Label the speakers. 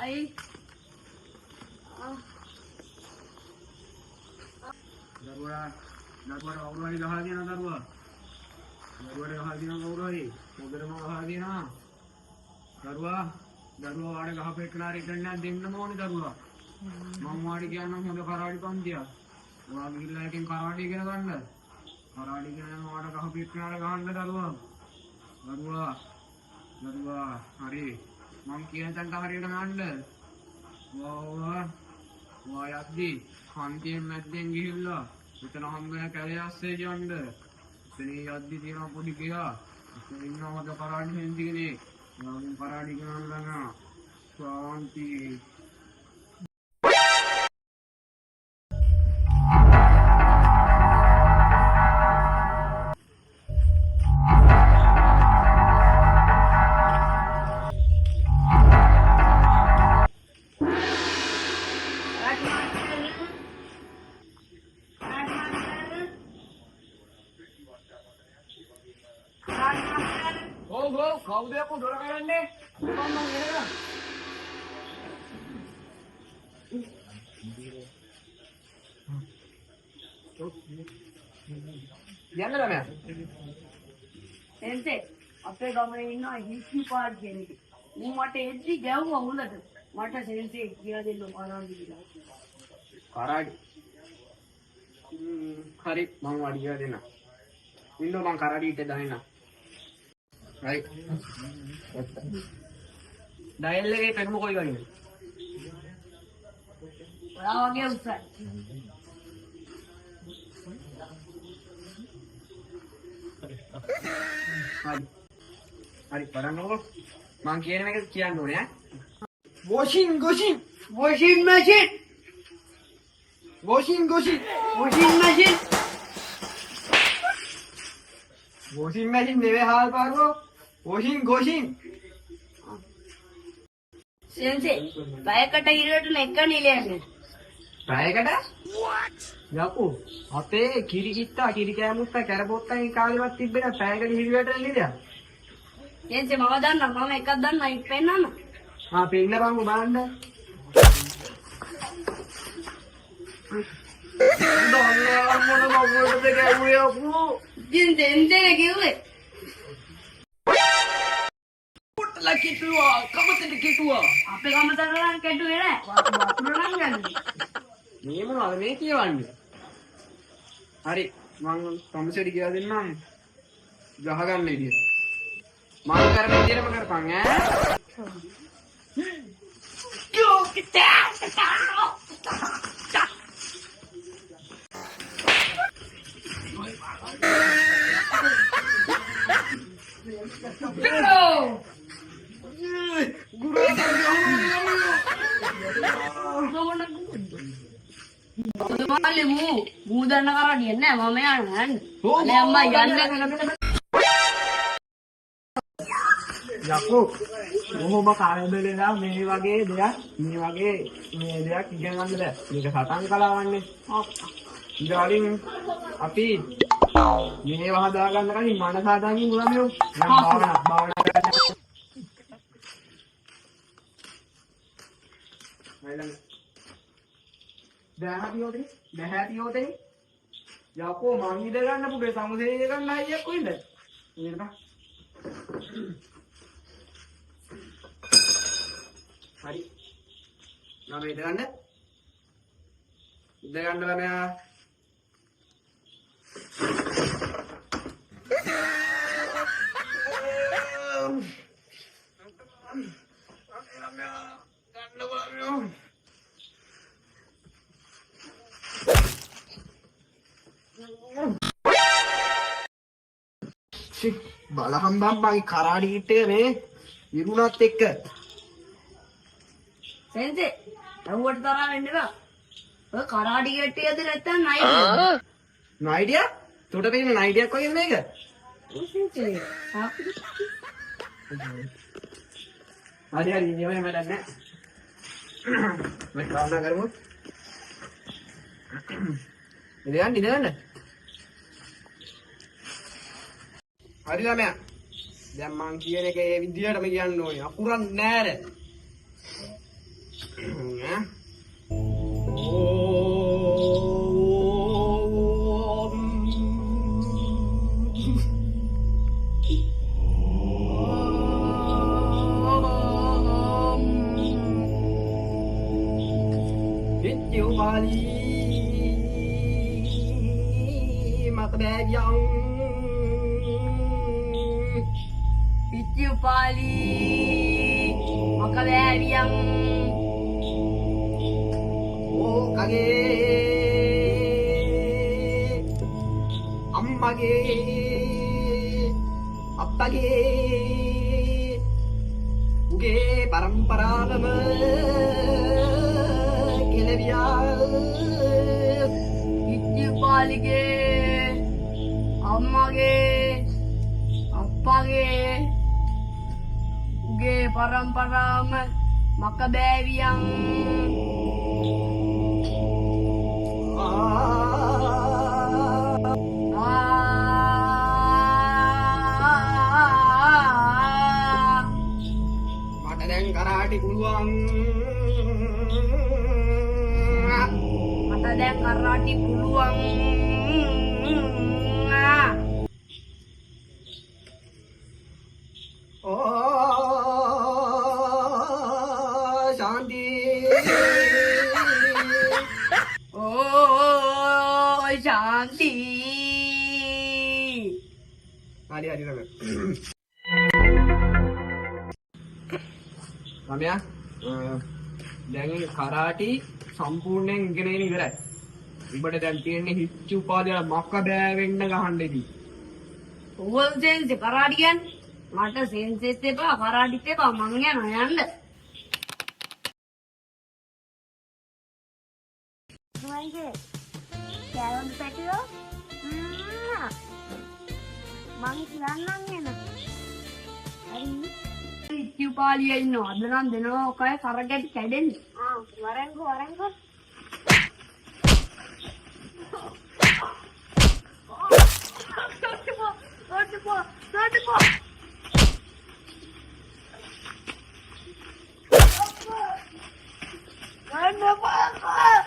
Speaker 1: Ay.
Speaker 2: දරුවා කවුරු හරි ගහලා දිනන දරුවා. දරුවාට ගහලා දිනන කවුරු හරි. මොකදම ගහලා දිනනවා. දරුවා වාඩ ගහපෙන්නාරි දෙන්න දෙන්නම ඕනේ දරුවා. මම වාඩි කියන්නම් හොඳ කරාඩි පන්තියක්. ඔයා ගිහිල්ලා එකෙන් කරාඩි ඉගෙන ගන්න. කරාඩි ඉගෙන වාඩ ගහපෙන්නාර ගහන්න දරුවා. දරුවා හරි. මම කියන තැනට හරියට යන්න. ඔයා යද්දි හන්දියෙන් මැද්දෙන් ගිහිල්ලා එතන හම්බෙන කැලේ ඇස්සේ යන්න. එතන යද්දි තියෙන පොඩි ගියා. එතන ඉන්නවද කරාඩි හෙන්දි කෙනෙක්. ඔයාගෙන් කරාඩි ඉගෙන ගන්න. ශාන්ති. කවුද අපෝ දොර කරන්නේ? මම එනවා. යන්න ළමයා.
Speaker 1: එන්ටේ අපේ ගමේ ඉන්න හිස්ටි පාඩ් කෙනෙක්. ඌ මට එද්දි ගැව්වා උලට. මට සෙන්සේ කියලා දෙන්න කරාඩි කියලා.
Speaker 2: කරාඩි. හරි මම වඩි කියලා දෙන්න. ඉන්න මම කරාඩි ඉට දාන්න. Right. ඩයල් එකේ පෙරම කොයි වගේද?
Speaker 1: ඔයා වගේ උසයි.
Speaker 2: හරි බලන්නකො. මං කියන එක කියන්න ඕනේ ඈ.
Speaker 1: washing machine. washing machine.
Speaker 2: washing machine නෙවෙයි හාල් පාරුවෝ. washing
Speaker 1: සෙන්සේ බයකට ඉරට නෙක්ක නිලයන්නේ.
Speaker 2: පැයකට? යකෝ අපේ කිරි කිත්තා කිරි කෑමුත්තා කැරපොත්තයි කාලෙවත් තිබ්බේ නැහැ. පැයකට හිරියට නිලයක්.
Speaker 1: සෙන්සේ මම දන්නා මම එකක් දන්නා ඉක් පෙන්නන්න.
Speaker 2: පෙන්න බංගු බලන්න. මොන මොකටද ගැව්වේ අපෝ?
Speaker 1: ඉතින් දෙන්නේ කිව්වේ.
Speaker 2: පොට්ටලා කිටුවා කමතේ කිටුවා.
Speaker 1: අපේ ගමතරන් කැඩුවේ නෑ. වතුර නම් ගන්නේ.
Speaker 2: මේ මොනවද මේ කියවන්නේ? හරි මං කම්සෙඩි කියලා දෙන්නම්. ගහ ගන්න විදිය. මං කරන විදියටම කරපන් ඈ.
Speaker 1: ගූදන්න කරඩිය නෑ මම යන්න අනේ අම්මා යන්න
Speaker 2: යකෝ කොහොම කාර්යබලලා මේ වගේ දෙයක් ඉගෙන ගන්න බෑ. මේක සතන් කලාවන්නේ. ඊළඟින් අපි මේව හදා ගන්න කලින් මනස හදාගන්න උනමියෝ. නම් භාවනා කරන්න. දැහැතියෝතේ යකෝ මං ඉඳ ගන්න පුඩේ සමුදේ ගන්න අයියක් කොයින්ද? නේද? හරි. ළමයි ඉඳ ගන්න. ඉඳ ගන්න ළමයා. බලහම් බම්බයි කරාඩි හිටේ මේ ඉරුණත් එක්ක.
Speaker 1: සෙන්සේ අවුවට තරහ වෙන්න එපා. ඔය කරාඩි ගැට්ටියද නැත්තම් නයිඩියා?
Speaker 2: නයිඩියා? උඩ පේන නයිඩියක් වගේ මේක.
Speaker 1: සෙන්සේ
Speaker 2: හරි ඉන්නේ මම දන්නේ. මේ කාරණා කරමු. ඉඳගන්න. හරි ළමයා. දැන් මං කියන එක ඒ විදිහටම කියන්න ඕනේ. අකුරක් නෑර. ya. Om. Chiêu Bali mặt đẹp dòng
Speaker 1: Pichu pali makalayang
Speaker 2: ô kage ammage appage uge paramparagama keleriya
Speaker 1: pichu palige ammage appage uge paramparama makabeviyang
Speaker 2: mata දැන් කරාටි පුළුවන්
Speaker 1: mata දැන් karate පුළුවන්
Speaker 2: शांति
Speaker 1: oh shanti
Speaker 2: hari hari rame ramya දැන් karate සම්පූර්ණයෙන් ඉගෙන ගෙන ඉවරයි. උඹට දැන් තියෙන්නේ හිච්චු උපාදේ මක්ක බෑවෙන්න ගහන්න ඉතින්.
Speaker 1: ඕල් සෙන්ස් karate කියන්නේ මට සෙන්සෙස් එපා karate එපා මං යනවා යන්න
Speaker 3: Mangge, calon petio, mang lanang ena. Hari,
Speaker 1: පිච්චු පාලිය ඉන්නවා අද නම් දෙනවා ඔකයි කරකැටි කැඩෙන්නේ
Speaker 3: warengo.
Speaker 1: Satu po. Kenapa?